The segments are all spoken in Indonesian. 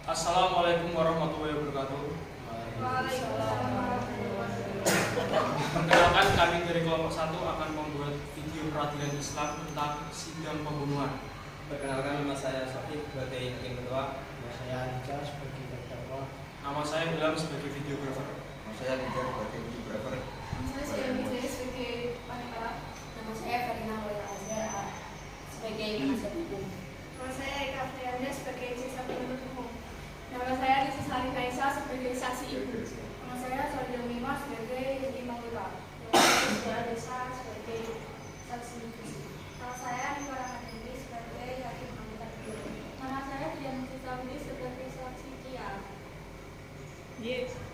Assalamualaikum warahmatullahi wabarakatuh. Waalaikumsalam. Perkenalkan, kami dari kelompok 1 akan membuat video peradilan Islam tentang sidang pembunuhan. Perkenalkan, nama saya Sofik sebagai hakim ketua. Nama saya Anca sebagai terdakwa. Nama saya Ilham sebagai videografer. Nama saya Rizal sebagai videografer. Nama saya Wijaya sebagai panitera. Nama saya Farina Wala Azhar sebagai penasihat hukum. Nama saya Eka Frianda sebagai jaksa penuntut umum. Nama saya Risa Salina Isa sebagai saksi ibu. Nama saya Sodia Mima sebagai hakim anggota. Nama saya Sudara Desa sebagai saksi ibu. Nama saya Nikola Madini sebagai hakim anggota. Nama saya Dian Sisawli sebagai saksi kia.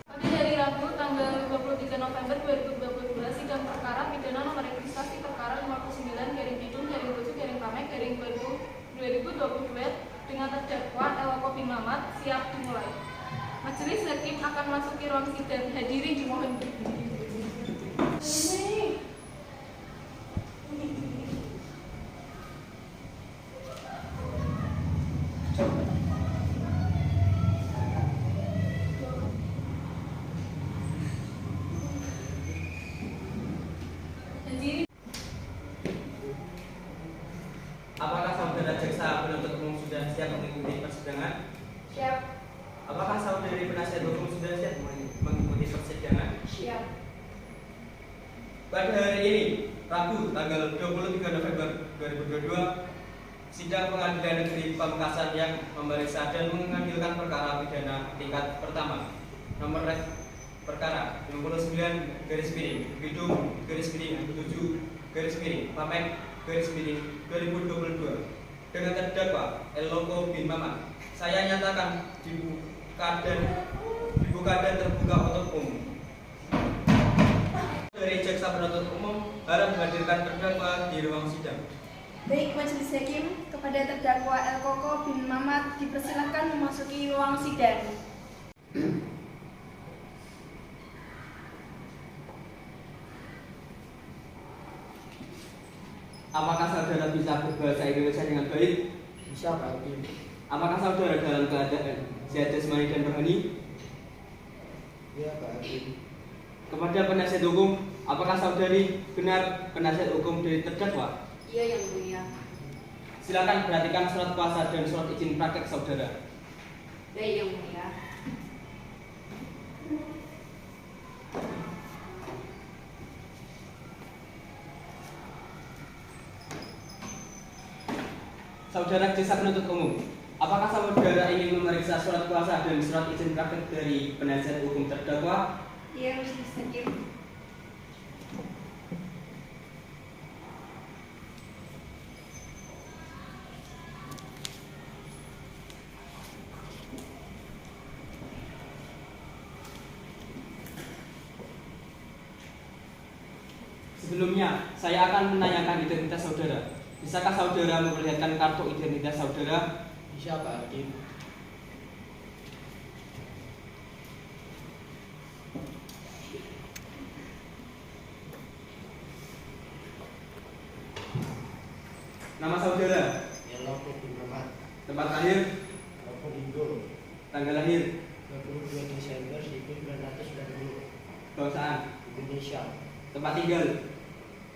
Pada hari Rabu tanggal 23 November 2022, sidang perkara pidana nomor registrasi perkara 59-Pame-Pame-2022 dengan terdakwa Eloko bin Mamat siap dimulai. Majelis hakim akan masuki ruang sidang. Hadirin dimohon berdiri. Apakah saudara jaksa penuntut umum sudah siap mengikuti persidangan? Siap. Apakah saudari penasihat hukum sudah siap mengikuti persidangan? Siap. Pada hari ini, Rabu, tanggal 23 November 2022, sidang pengadilan negeri Pamekasan yang memeriksa dan mengadilkan perkara pidana tingkat pertama nomor perkara 59-7-Pamek-2022 dengan terdakwa Eloko bin Mamat. Saya nyatakan dibuka dan terbuka untuk umum. Dari jaksa penuntut umum harap menghadirkan terdakwa di ruang sidang. Baik, majelis hakim, kepada terdakwa Eloko bin Mamat dipersilakan memasuki ruang sidang. Apakah saudara bisa berbahasa Indonesia dengan baik? Bisa Pak Hakim. Apakah saudara dalam keadaan sehat jasmani dan rohani? Iya Pak Hakim. Kepada penasihat hukum, apakah saudari benar penasihat hukum dari terdakwa? Iya, Yang Mulia. Silakan perhatikan surat kuasa dan surat izin praktek saudara. Baik, Yang Mulia. Saudara jaksa penuntut umum, apakah saudara ingin memeriksa surat kuasa dan surat izin praktek dari penasihat hukum terdakwa? Iya, majelis hakim. Sebelumnya, saya akan menanyakan identitas saudara. Bisakah saudara memperlihatkan kartu identitas saudara? Bisa Pak Hakim. Nama saudara, Eloko bin Mamat. tempat lahir, Eloko Indo. tanggal lahir, 22 Desember 1990. perusahaan, Indonesia. tempat tinggal,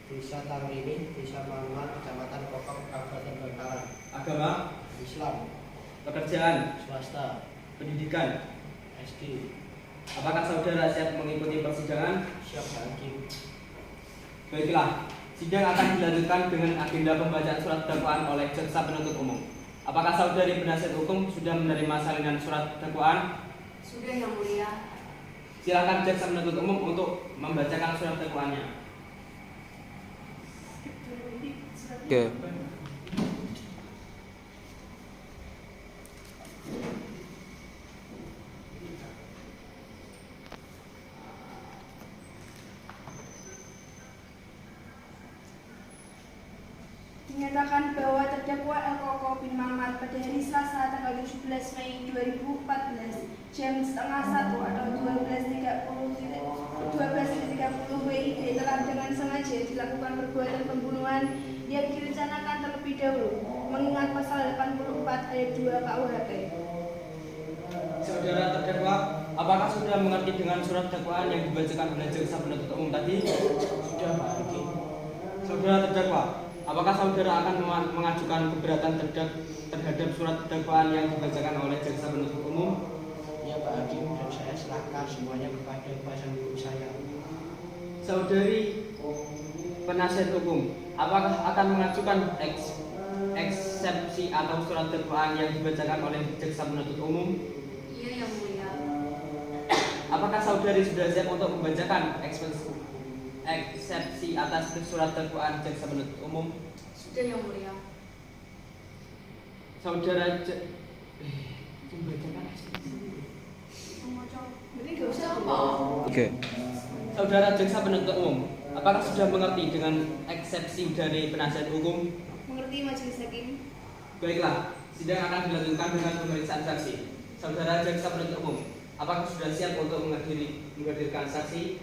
Desa Tangrini, Desa Manguan, Kecamatan Kokok, Kabupaten Bangkalan. agama, Islam. pekerjaan, Swasta. pendidikan. SD. Apakah saudara siap mengikuti persidangan? Siap Pak Hakim. Baiklah, sidang akan dilanjutkan dengan agenda pembacaan surat dakwaan oleh jaksa penuntut umum. Apakah saudari penasihat hukum sudah menerima salinan surat dakwaan? Sudah, Yang Mulia. Silakan jaksa penuntut umum untuk membacakan surat dakwaannya. Oke. Menyatakan bahwa terdakwa Eloko bin Mamat pada hari Selasa tanggal 17 Mei 2014 jam setengah 1 atau 12.30 WIB telah dengan sengaja dilakukan perbuatan pembunuhan yang direncanakan terlebih dahulu mengingat pasal 84 ayat 2 KUHP. Apakah sudah mengerti dengan surat dakwaan yang dibacakan oleh jaksa penuntut umum tadi? Sudah Pak Hakim. Saudara terdakwa, apakah saudara akan mengajukan keberatan terhadap surat dakwaan yang dibacakan oleh jaksa penuntut umum? Ya Pak Hakim, dan saya serahkan semuanya kepada kuasa hukum saya. Saudari penasihat hukum, apakah akan mengajukan eksepsi atau surat dakwaan yang dibacakan oleh jaksa penuntut umum? Iya yang mulia. Apakah saudari sudah siap untuk membacakan eksepsi atas surat dakwaan jaksa penuntut umum? Sudah yang mulia. Saudara membacakan eksepsi. Berarti gak usah apa? Oke. Saudara jaksa penuntut umum, apakah sudah mengerti dengan eksepsi dari penasihat hukum? Mengerti majelis hakim? Baiklah, sidang akan dilanjutkan dengan pemeriksaan saksi. Saudara jaksa penuntut umum, apakah sudah siap untuk menghadirkan saksi?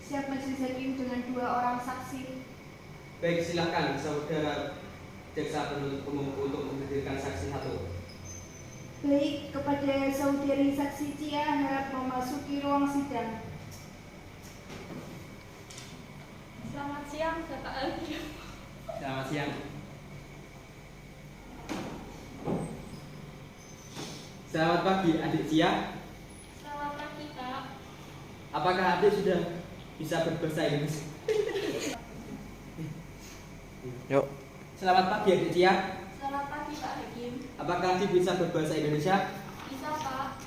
Siap majelis hakim dengan 2 orang saksi. Baik, silakan saudara jaksa penuntut umum untuk menghadirkan saksi 1. Baik, kepada saudari saksi Cia harap memasuki ruang sidang. Selamat siang, Bapak Hakim. Selamat siang. Selamat pagi, adik Cia. Selamat pagi, Kak. Apakah adik sudah bisa berbahasa Inggris? Yuk. Selamat pagi, adik Cia. Selamat pagi, Pak Hakim. Apakah adik bisa berbahasa Indonesia? Bisa, Pak.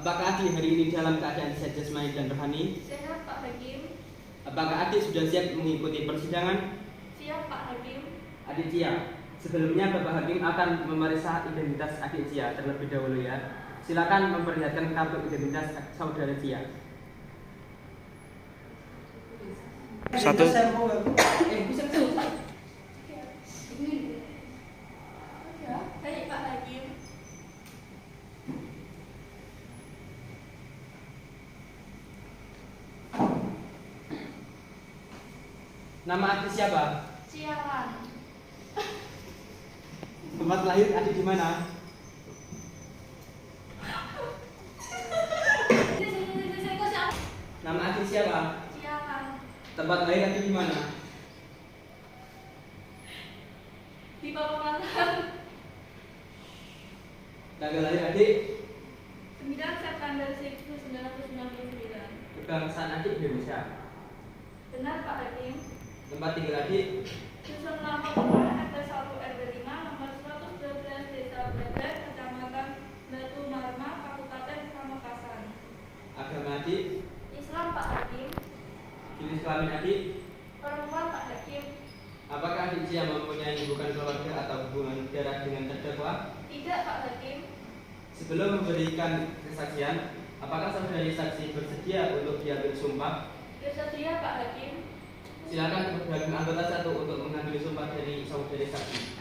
Apakah adik hari ini dalam keadaan sehat jasmani dan rohani? Sehat, Pak Hakim. Apakah adik sudah siap mengikuti persidangan? Siap, Pak Hakim. Adik Cia, sebelumnya Bapak Hakim akan memeriksa identitas adik Cia terlebih dahulu ya. Silakan memperlihatkan kartu identitas saudara Cia. Satu. Bisa selesai. Baik, Pak Hakim. Nama adik siapa? Sialan. Tempat lahir adik di mana? Nama adik siapa? Sialan. Tempat lahir adik di mana? Di Pamulang. Tanggal lahir adik? 9 September 1999. Kebangsaan adik Indonesia. Benar, Pak Hakim. Tempat tinggal adik? Dusun Lama Pura, RT 1 RW 5, nomor 112 Desa Bleber, Kecamatan Batu Marma, Kabupaten Pamekasan. Agama adik? Islam, Pak Hakim. Jenis kelamin adik? Perempuan, Pak Hakim. Apakah adik Cia mempunyai hubungan keluarga atau hubungan darah dengan terdakwa? Tidak, Pak Hakim. Sebelum memberikan kesaksian, apakah saudari saksi bersedia untuk diambil sumpah? Bersedia, Pak Hakim. Silakan bagi anggota 1 untuk mengambil sumpah dari saudari saksi.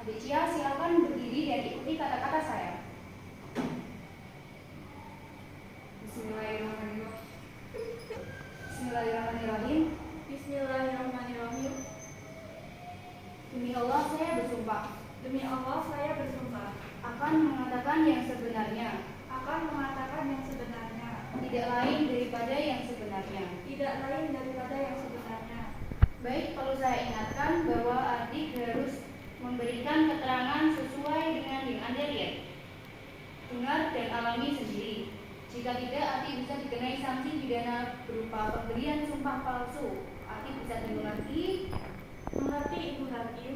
Adik Cia, silakan berdiri dan ikuti kata-kata saya. Bismillahirrahmanirrahim. Bismillahirrahmanirrahim. Bismillahirrahmanirrahim. Demi Allah saya bersumpah. Demi Allah saya bersumpah. Akan mengatakan yang sebenarnya. Akan mengatakan yang sebenarnya. Tidak lain daripada yang sebenarnya. Tidak lain daripada yang sebenarnya. Baik, perlu saya ingatkan bahwa adik harus memberikan keterangan sesuai dengan yang Anda lihat, dengar dan alami sendiri. Jika tidak, adik bisa dikenai sanksi pidana berupa pemberian sumpah palsu. Adik bisa dimengerti. Mengerti, Ibu Hakim.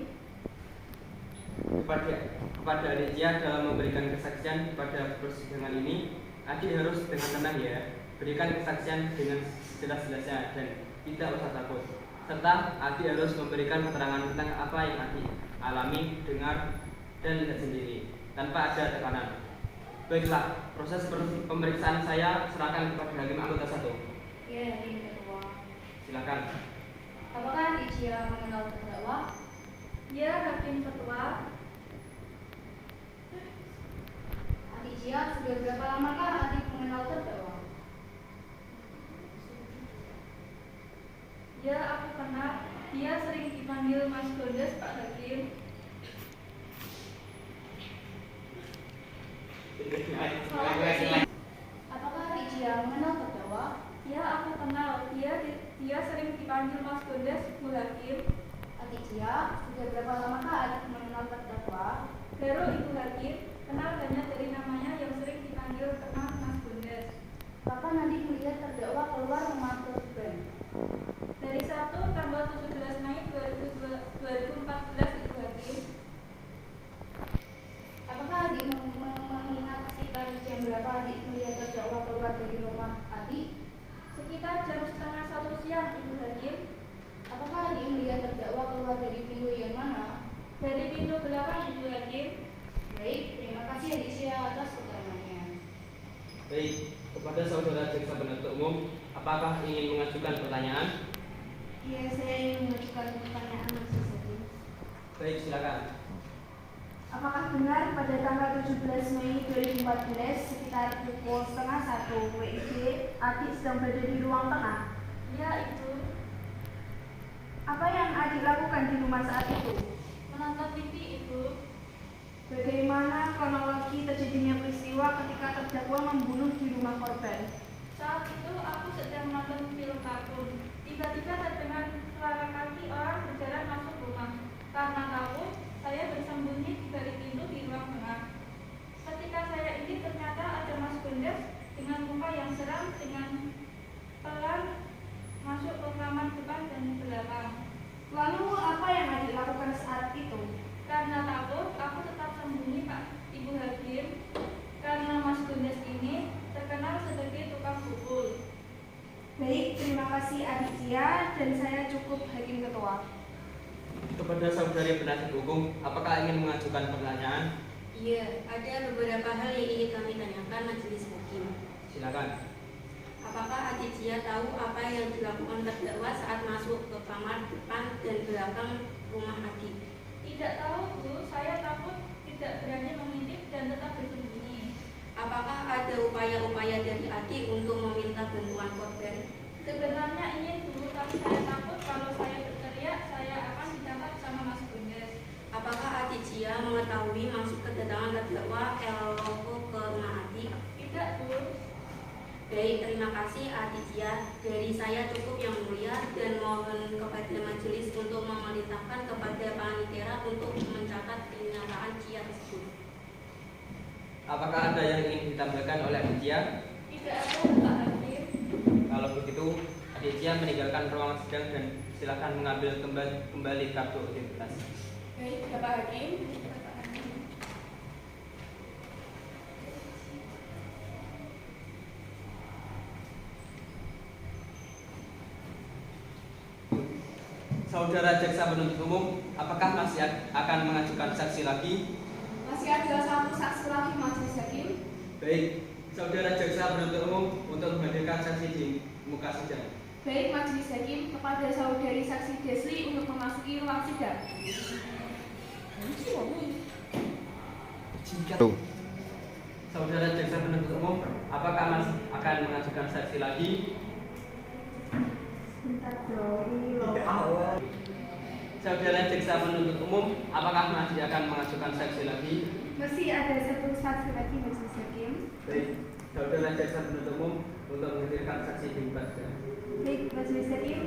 Kepada adik Cia dalam memberikan kesaksian pada persidangan ini, adik harus dengan tenang ya, berikan kesaksian dengan sejelas-jelasnya dan tidak usah takut. Serta adik harus memberikan keterangan tentang apa yang adik alami, dengar, dan lihat sendiri tanpa ada tekanan. Baiklah, proses pemeriksaan saya serahkan kepada hakim anggota 1. Ya, Hakim Ketua. Silakan. Apakah adik Cia mengenal terdakwa? Ya, Hakim Ketua. Adik Cia, sudah berapa lamakah adik mengenal terdakwa? Ya, aku kenal. Dia sering dipanggil Mas Gondes, Pak Hakim. atas keterangannya. Baik, kepada saudara jaksa penuntut umum, apakah ingin mengajukan pertanyaan? Iya, saya ingin mengajukan pertanyaan majelis hakim. Baik, silakan. Apakah benar pada tanggal 17 Mei 2014 sekitar pukul 12:30 WIB adik sedang berada di ruang tengah? Ya, itu. Apa yang adik lakukan di rumah saat itu? Menonton TV, Ibu. Bagaimana kronologi terjadinya peristiwa ketika terdakwa membunuh di rumah korban? Saat itu aku sedang menonton film kartun. Tiba-tiba terdengar suara kaki orang berjalan masuk rumah. Karena takut, saya bersembunyi di balik pintu di ruang tengah. Ketika saya ini ternyata ada Mas Gondes dengan muka yang seram dengan pelan masuk ke kamar depan dan belakang. Lalu apa yang adik lakukan saat itu? Karena takut, aku tetap sembunyi, Pak Ibu Hakim. Karena Mas Gondes ini terkenal sebagai tukang pukul. Baik, terima kasih Adik Cia dan saya cukup Hakim Ketua. Kepada saudari penasihat hukum, apakah ingin mengajukan pertanyaan? Iya, ada beberapa hal yang ingin kami tanyakan majelis hakim. Silakan. Apakah adik Cia tahu apa yang dilakukan terdakwa saat masuk ke kamar depan dan belakang rumah adik? Tidak tahu, Bu. Saya takut, tidak berani mengintip dan tetap bersembunyi. Apakah ada upaya-upaya dari adik untuk meminta bantuan korban? Sebenarnya ingin, Bu, tapi saya takut kalau saya berteriak, saya akan ditangkap sama Mas Gondes. Apakah adik Cia mengetahui maksud kedatangan terdakwa Eloko ke rumah adik? Tidak, Bu. Baik, terima kasih adik Cia. Dari saya cukup yang mulia dan mohon kepada majelis untuk memerintahkan kepada panitera untuk mencatat pernyataan Cia tersebut. Apakah ada yang ingin ditambahkan oleh Adik Cia? Tidak ada, Pak Hakim. Kalau begitu, Adik Cia meninggalkan ruangan sidang dan silakan mengambil kembali kartu identitas. Baik, Bapak Hakim. Saudara jaksa penuntut umum, apakah masih akan mengajukan saksi lagi? Masih ada satu saksi lagi, Majelis Hakim. Baik, saudara jaksa penuntut umum untuk menghadirkan saksi di muka sidang. Baik, Majelis Hakim, kepada saudari saksi Desli untuk memasuki ruang sidang. Tuh. Saudara jaksa penuntut umum, apakah masih akan mengajukan saksi lagi? Bentar dong, ini loh. Saudara jaksa penuntut umum, apakah masih akan mengajukan saksi lagi? Masih ada satu saksi lagi, Majelis Hakim. Baik, saudara jaksa penuntut umum untuk menghadirkan saksi di muka sidang. Baik, Majelis Hakim,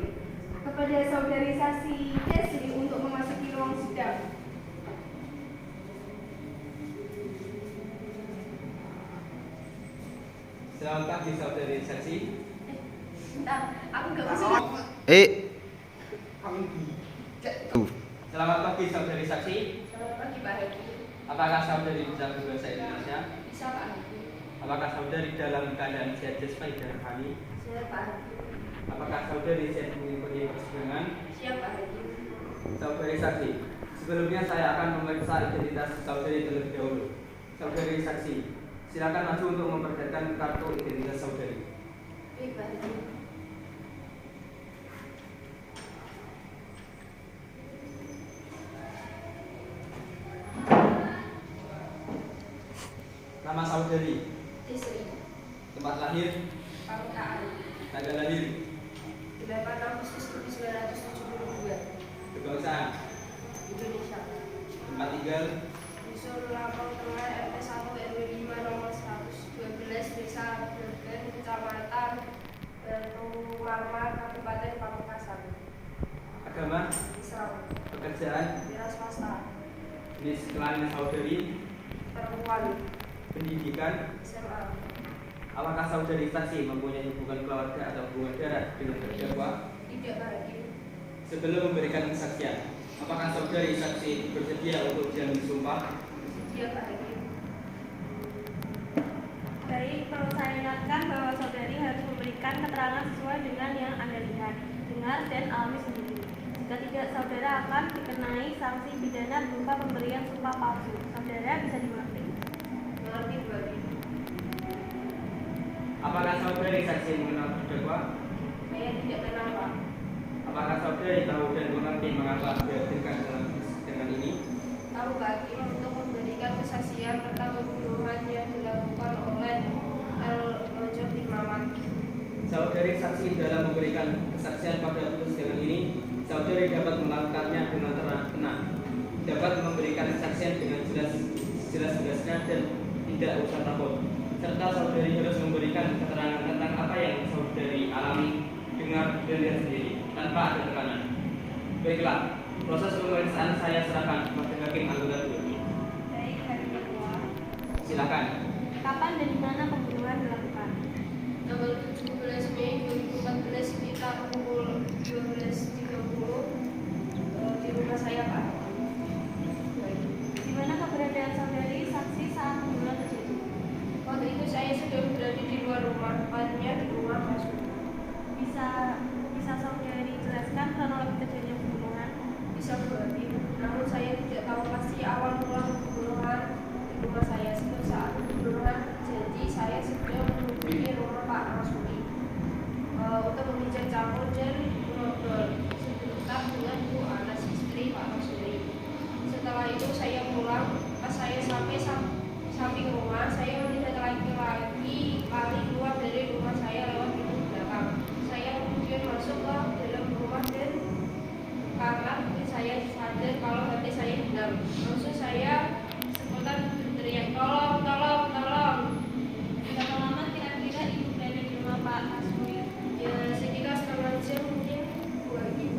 kepada saudari saksi Desli untuk memasuki ruang sidang. Selamat pagi saudari saksi. Bentar, aku nggak bisa. Tuh. Selamat pagi saudari saksi. Selamat pagi, Pak Hakim. Apakah saudari bisa berbahasa Indonesia? Bisa, Pak Hakim. Apakah saudari dalam keadaan sehat jasmani dan rohani? Siap, Pak Hakim. Apakah saudari siap mengikuti persidangan? Siap, Pak Hakim. Saudari saksi, sebelumnya saya akan memeriksa identitas saudari terlebih dahulu. Saudari saksi, silakan maju untuk memperlihatkan kartu identitas saudari. Baik, Pak Hakim. Nama saudari, Desli. tempat lahir, Pamitaan. tanggal lahir, 8 Agustus 1972. kebangsaan, Indonesia. tempat tinggal, Dusun Lampung Tengah, RT 1 RW 5 nomor 112, Desa Bergen, Kecamatan Batu Marmar, Kabupaten Pamekasan. agama, Islam. pekerjaan, Wira swasta. jenis kelamin saudari, Perempuan. pendidikan. SMA. Apakah saudari saksi mempunyai hubungan keluarga atau hubungan darah dengan terdakwa? Tidak, Pak Hakim. Sebelum memberikan kesaksian, apakah saudari saksi bersedia untuk jamin sumpah? Iya, Pak Hakim. Baik, perlu saya ingatkan bahwa saudari harus memberikan keterangan sesuai dengan yang Anda lihat, dengar, dan alami sendiri. Jika tidak, saudara akan dikenai sanksi pidana berupa pemberian sumpah palsu. Saudara bisa dimengerti? Mengerti, Bu. saudari saksi mengenal terdakwa? Saya tidak kenal, Pak. Apakah saudari tahu dan mengerti mengapa dihadirkan dalam persidangan ini? Tahu Hakim untuk memberikan kesaksian tentang pembunuhan yang dilakukan oleh Al-Rajab bin Mamat. Saudari saksi dalam memberikan kesaksian pada persidangan ini, saudari dapat melakukannya dengan tenang, dapat memberikan kesaksian dengan jelas-jelasnya dan tidak usah takut. Serta saudari harus memberikan keterangan tentang apa yang saudari alami, dengar dan lihat sendiri, tanpa ada tekanan. Baiklah, proses pemeriksaan saya serahkan kepada Hakim anggota 2. Baik, hari kedua. Silakan. Kapan dan di mana pembunuhan dilakukan? Tanggal 17 Mei 2014 sekitar pukul 12.30 di rumah saya, Pak. Di mana keberadaan saudari saksi saat pembunuhan terjadi? Waktu itu saya sudah berada di luar rumah, tepatnya di rumah Mas. Bisa saudari jelaskan kronologi terjadinya pembunuhan? Bisa berarti, namun saya tidak tahu pasti awal mula pembunuhan di rumah saya. Sejak saat pembunuhan terjadi, saya sudah menghubungi rumah Pak Rasuli untuk meminjam campur dan mengobrol sebentar dengan Bu Anas, istri Pak Rasuli. Setelah itu saya pulang, pas saya sampai samping rumah, saya melihat laki-laki lari keluar dari rumah saya lewat pintu belakang. Saya kemudian masuk ke dalam rumah dan karena saya sadar kalau hati saya hilang. Langsung saya spontan berteriak, tolong, tolong, tolong. Berapa lama kira-kira ibu berada di rumah Pak Asmi? Ya sekitar setengah jam mungkin 2 jam.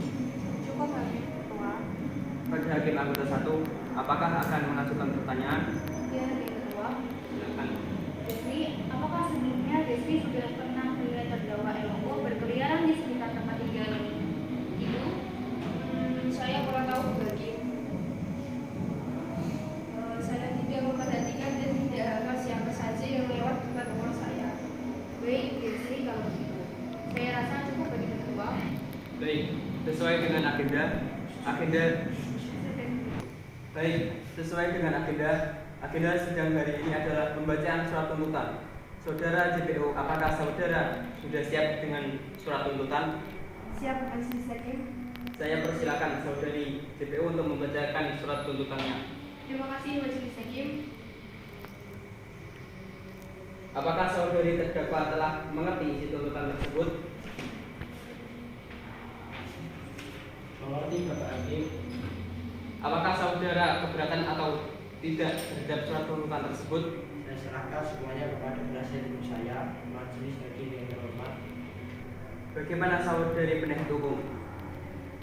Cukup Hakim. Pada Hakim anggota 1, apakah akan mengajukan pertanyaan? Ya hari kedua. Silakan. Desri, apakah sebelumnya Desri sudah pernah melihat terdakwa LO berkeliaran di sekitar tempat tinggal ibu? Saya kurang tahu bagi. Saya tidak memperhatikan dan tidak hafal siapa saja yang lewat depan rumah saya. Baik, Desri kalau begitu. Saya rasa cukup bagi terdakwa. Baik, sesuai dengan agenda. Baik, sesuai dengan agenda sidang hari ini adalah pembacaan surat tuntutan. Saudara JPO, apakah saudara sudah siap dengan surat tuntutan? Siap, Majelis Hakim. Saya persilakan saudari JPO untuk membacakan surat tuntutannya. Terima kasih, Majelis Hakim. Apakah saudari terdakwa telah mengerti isi tuntutan tersebut? Mengerti Bapak Hakim. Apakah saudara keberatan atau tidak terhadap surat tuntutan tersebut? Saya serahkan semuanya kepada penasihat hukum saya, Majelis Hakim yang terhormat. Bagaimana saudari penasihat hukum?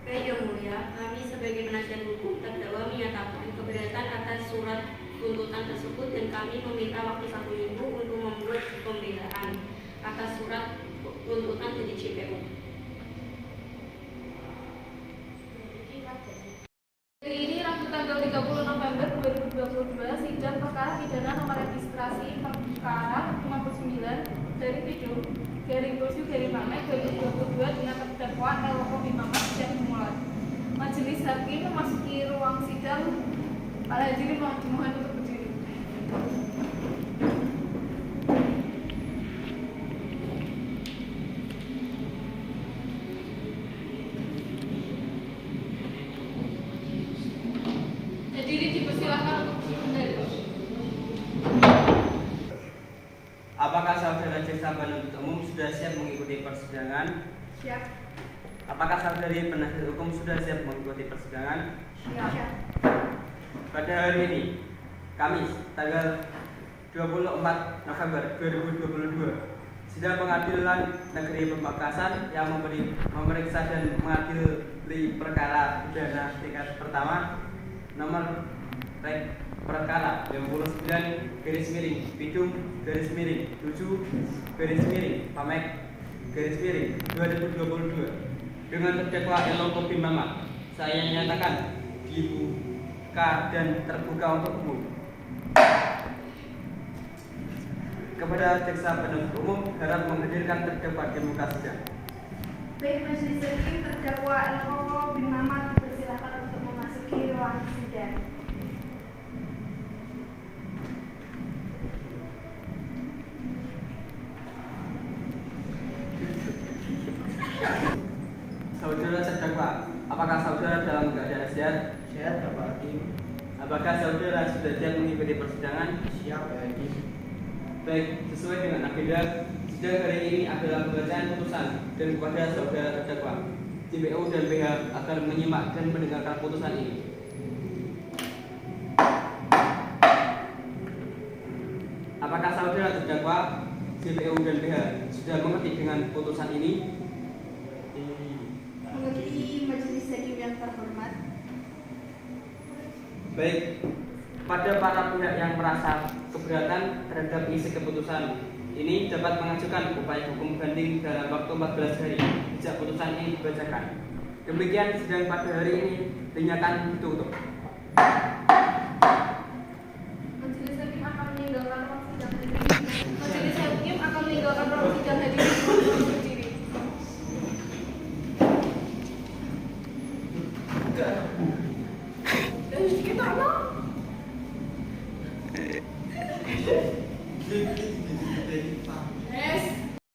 Baik Yang Mulia, kami sebagai penasihat hukum terdakwa menyatakan keberatan atas surat tuntutan tersebut dan kami meminta waktu 1 minggu untuk membuat pembelaan atas surat tuntutan dari JPO. Hari ini Rabu tanggal 30 November 2022 sidang perkara pidana nomor registrasi perkara 59 dari Pidum garing Kursi garing Pamek 2022 dengan terdakwa LO bin Mamat dan Mulat. Majelis Hakim memasuki ruang sidang. Para hadirin mohon untuk berdiri. Hadirin dipersilakan untuk berdiri. Apakah saudara jaksa penuntut umum sudah siap mengikuti persidangan? Siap. Apakah saudari penasihat hukum sudah siap mengikuti persidangan? Siap. Pada hari ini, Kamis, tanggal 24 November 2022, sidang pengadilan negeri Pamekasan yang memeriksa dan mengadili perkara pidana tingkat pertama nomor perkara 29 garis miring Pidum garis miring 7 garis miring Pamek garis miring 2022 dengan terdakwa LO bin Mamat. Saya nyatakan dibuka dan terbuka untuk umum. Kepada jaksa penuntut umum harap menghadirkan terdakwa di muka sidang. Baik, Majelis Hakim, terdakwa LO bin Mamat dipersilakan untuk memasuki ruang sidang. saudara sudah siap mengikuti persidangan? Siap ya ini. Baik, sesuai dengan agenda, sidang hari ini adalah pembacaan putusan dan kepada saudara terdakwa JPU dan PH agar menyimak dan mendengarkan putusan ini. Apakah saudara terdakwa JPU dan PH sudah mengerti dengan putusan ini? Mengerti majelis hakim yang terhormat. Baik, pada para pihak yang merasa keberatan terhadap isi keputusan ini dapat mengajukan upaya hukum banding dalam waktu 14 hari sejak putusan ini dibacakan. Demikian sidang pada hari ini dinyatakan ditutup. Majelis hakim akan meninggalkan ruang sidang hadirin. Majelis hakim akan meninggalkan ruang sidang hadirin untuk berdiri. Kita apa?